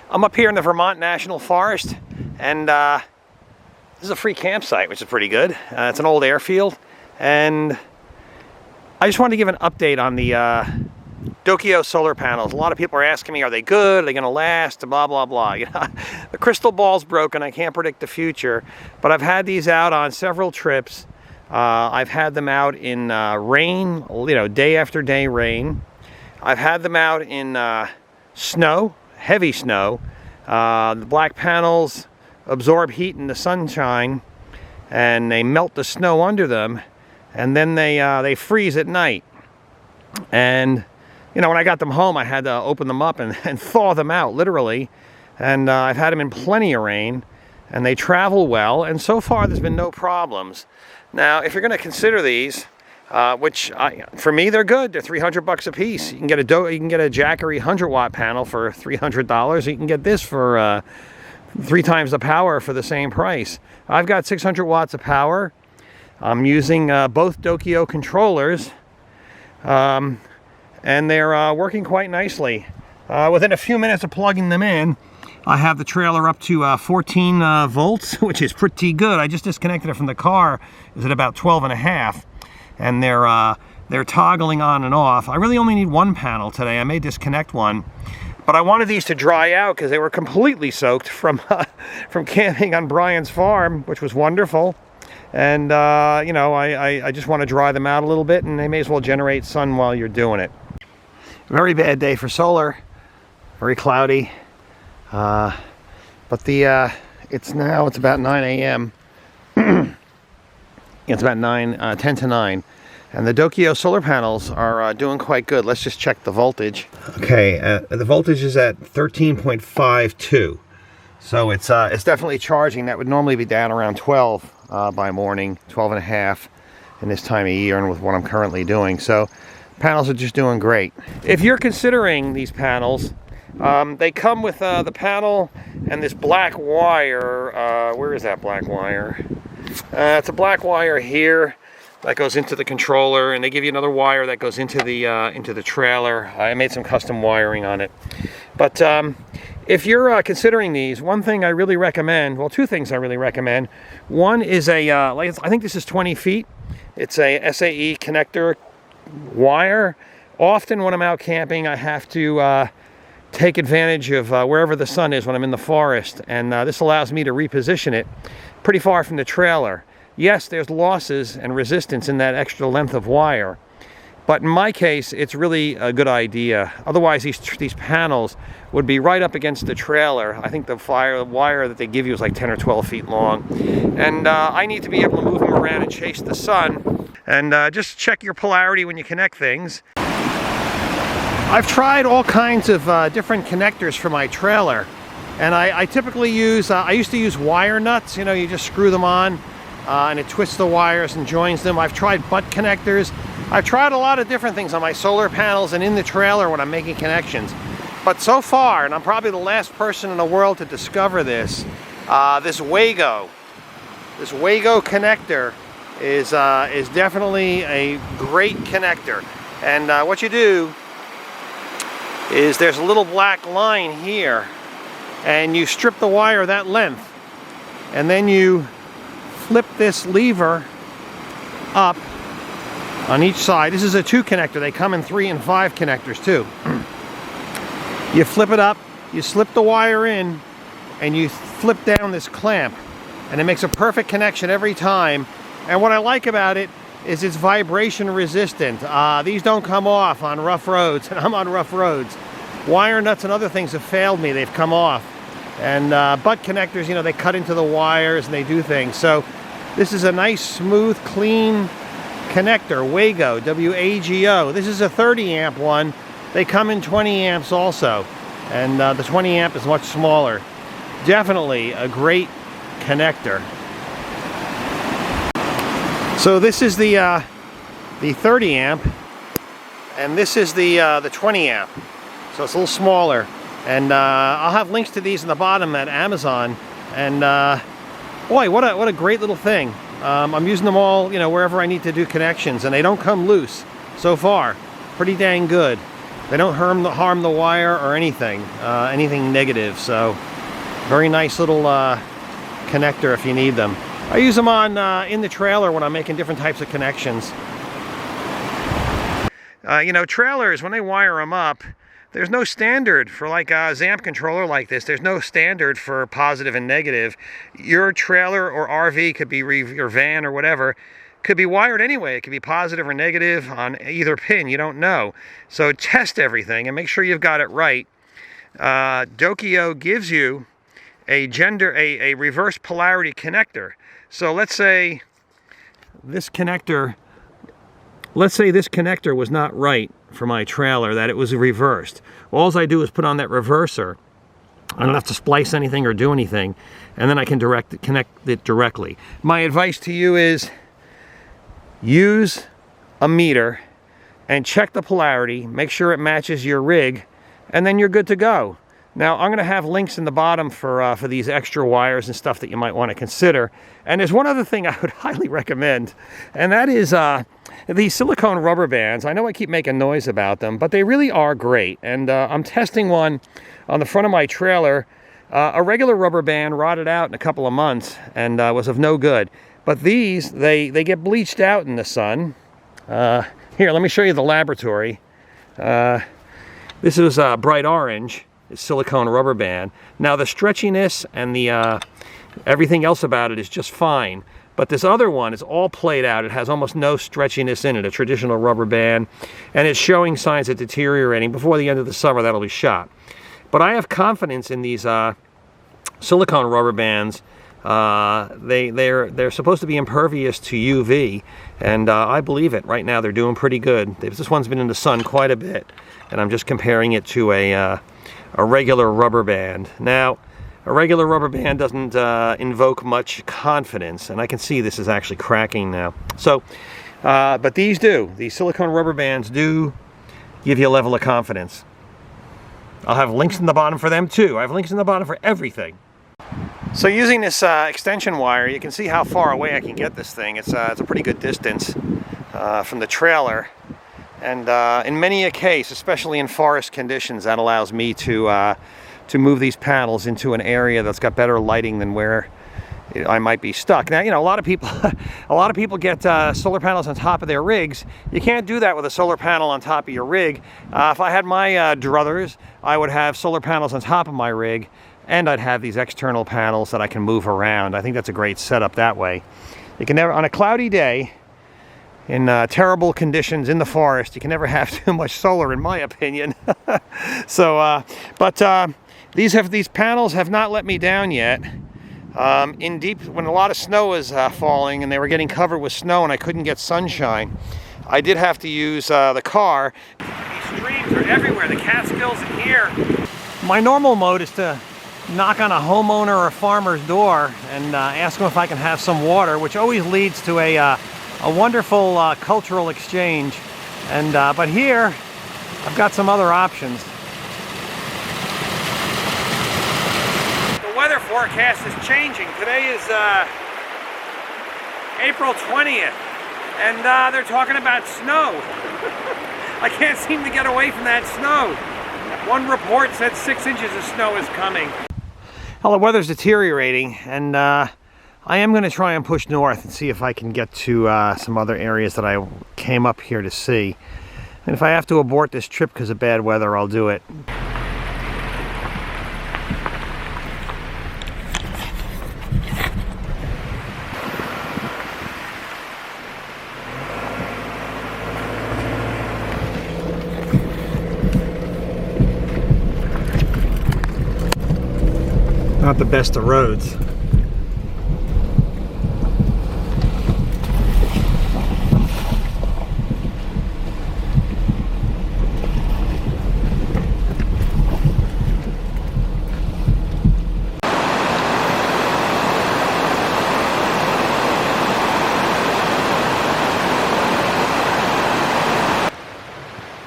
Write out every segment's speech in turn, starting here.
I'm up here in the Vermont National Forest, and this is a free campsite, which is pretty good. It's an old airfield, and I just wanted to give an update on the Dokio solar panels. A lot of people are asking me, are they good? Are they going to last? Blah, blah, blah. You know, the crystal ball's broken. I can't predict the future, but I've had these out on several trips. I've had them out in rain, you know, day after day rain. I've had them out in snow, heavy snow. The black panels absorb heat in the sunshine, and they melt the snow under them, and then they freeze at night. And you know, when I got them home, I had to open them up and thaw them out, literally. And I've had them in plenty of rain, and they travel well, and so far there's been no problems. Now, if you're going to consider these, for me they're good. They're $300 a piece. You can get a Jackery 100-watt panel for $300. You can get this for 3 times the power for the same price. I've got 600 watts of power. I'm using both Dokio controllers, and they're working quite nicely. Within a few minutes of plugging them in, I have the trailer up to 14 volts, which is pretty good. I just disconnected it from the car. It's at about 12.5, and they're toggling on and off. I really only need one panel today. I may disconnect one, but I wanted these to dry out because they were completely soaked from camping on Brian's farm, which was wonderful. And you know, I just want to dry them out a little bit, and they may as well generate sun while you're doing it. Very bad day for solar. Very cloudy. But it's about 9 a.m. It's about 10 to 9. And the Dokio solar panels are doing quite good. Let's just check the voltage. Okay, the voltage is at 13.52. So it's definitely charging. That would normally be down around 12 by morning, 12.5 in this time of year, and with what I'm currently doing. So panels are just doing great. If you're considering these panels, they come with the panel and this black wire. Where is that black wire? It's a black wire here that goes into the controller, and they give you another wire that goes into the trailer. I made some custom wiring on it. But if you're considering these, one thing I really recommend, well, 2 things I really recommend. One is I think this is 20 feet. It's a SAE connector wire. Often when I'm out camping, I have to take advantage of wherever the sun is when I'm in the forest, and this allows me to reposition it pretty far from the trailer. Yes, there's losses and resistance in that extra length of wire, but in my case it's really a good idea. Otherwise these panels would be right up against the trailer. I think the wire that they give you is like 10 or 12 feet long, and I need to be able to move them around and chase the sun. And just check your polarity when you connect things. I've tried all kinds of different connectors for my trailer, and I typically use, I used to use wire nuts. You know, you just screw them on and it twists the wires and joins them. I've tried butt connectors. I've tried a lot of different things on my solar panels and in the trailer when I'm making connections. But so far, and I'm probably the last person in the world to discover this, this Wago connector is definitely a great connector. And what you do is there's a little black line here, and you strip the wire that length, and then you flip this lever up on each side. This is a 2 connector. They come in 3 and 5 connectors too. You flip it up, you slip the wire in, and you flip down this clamp, and it makes a perfect connection every time. And what I like about it is it's vibration resistant. These don't come off on rough roads, and I'm on rough roads. Wire nuts and other things have failed me. They've come off. And butt connectors, you know, they cut into the wires and they do things. So this is a nice, smooth, clean connector, Wago, W-A-G-O. This is a 30 amp one. They come in 20 amps also. And the 20 amp is much smaller. Definitely a great connector. So this is the 30 amp, and this is the 20 amp. So it's a little smaller. And I'll have links to these in the bottom at Amazon. And boy, what a great little thing. I'm using them all, you know, wherever I need to do connections, and they don't come loose so far. Pretty dang good. They don't harm the wire or anything negative. So very nice little connector if you need them. I use them on in the trailer when I'm making different types of connections. You know, trailers, when they wire them up, there's no standard for like a ZAMP controller like this. There's no standard for positive and negative. Your trailer or RV could be, your van or whatever, could be wired anyway. It could be positive or negative on either pin. You don't know. So test everything and make sure you've got it right. Dokio gives you a reverse polarity connector. So let's say this connector was not right for my trailer, that it was reversed. All I do is put on that reverser. I don't have to splice anything or do anything, and then I can connect it directly. My advice to you is use a meter and check the polarity, make sure it matches your rig, and then you're good to go. Now, I'm going to have links in the bottom for these extra wires and stuff that you might want to consider. And there's one other thing I would highly recommend, and that is these silicone rubber bands. I know I keep making noise about them, but they really are great. And I'm testing one on the front of my trailer. A regular rubber band rotted out in a couple of months and was of no good. But these, they get bleached out in the sun. Here, let me show you the laboratory. This is bright orange. It's silicone rubber band. Now the stretchiness and the everything else about it is just fine. But this other one is all played out. It has almost no stretchiness in it, a traditional rubber band. And it's showing signs of deteriorating. Before the end of the summer, that'll be shot. But I have confidence in these silicone rubber bands. They're supposed to be impervious to UV, and I believe it. Right now, they're doing pretty good. This one's been in the sun quite a bit, and I'm just comparing it to a regular rubber band. Now, a regular rubber band doesn't invoke much confidence, and I can see this is actually cracking now. So, but these do. These silicone rubber bands do give you a level of confidence. I'll have links in the bottom for them too. I have links in the bottom for everything. So using this extension wire, you can see how far away I can get this thing. It's a pretty good distance from the trailer. And in many a case, especially in forest conditions, that allows me to move these panels into an area that's got better lighting than where I might be stuck. Now, you know, a lot of people get solar panels on top of their rigs. You can't do that with a solar panel on top of your rig. If I had my druthers, I would have solar panels on top of my rig, and I'd have these external panels that I can move around. I think that's a great setup that way. You can never, on a cloudy day, in terrible conditions in the forest, you can never have too much solar, in my opinion. So, these panels have not let me down yet. When a lot of snow was falling and they were getting covered with snow and I couldn't get sunshine, I did have to use the car. These streams are everywhere, the Catskills in here. My normal mode is to knock on a homeowner or a farmer's door and ask them if I can have some water, which always leads to a wonderful cultural exchange. And but here, I've got some other options. The weather forecast is changing. Today is April 20th, and they're talking about snow. I can't seem to get away from that snow. One report said 6 inches of snow is coming. Well, the weather's deteriorating, and I am going to try and push north and see if I can get to some other areas that I came up here to see. And if I have to abort this trip because of bad weather, I'll do it. Not the best of roads.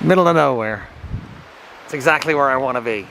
Middle of nowhere. It's exactly where I want to be.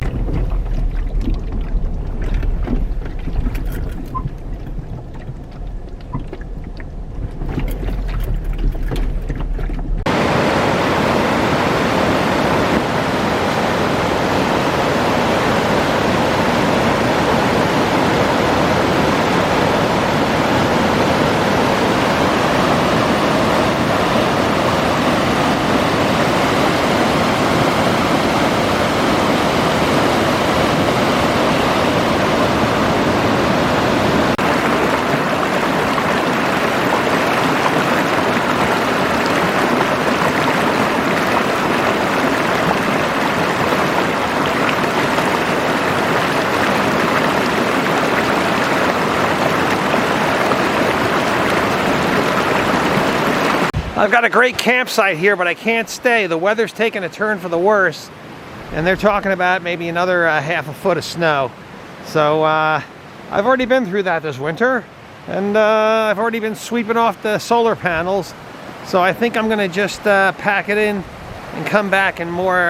I've got a great campsite here, but I can't stay. The weather's taking a turn for the worse, and they're talking about maybe another half a foot of snow. So I've already been through that this winter, and I've already been sweeping off the solar panels. So I think I'm gonna just pack it in and come back in more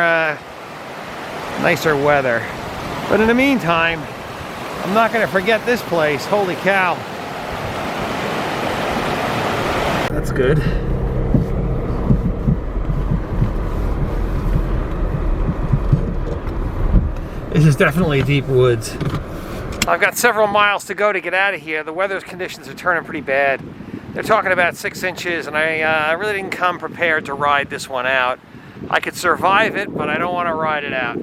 nicer weather. But in the meantime, I'm not gonna forget this place. Holy cow. That's good. This is definitely deep woods. I've got several miles to go to get out of here. The weather conditions are turning pretty bad. They're talking about 6 inches, and I really didn't come prepared to ride this one out. I could survive it, but I don't want to ride it out.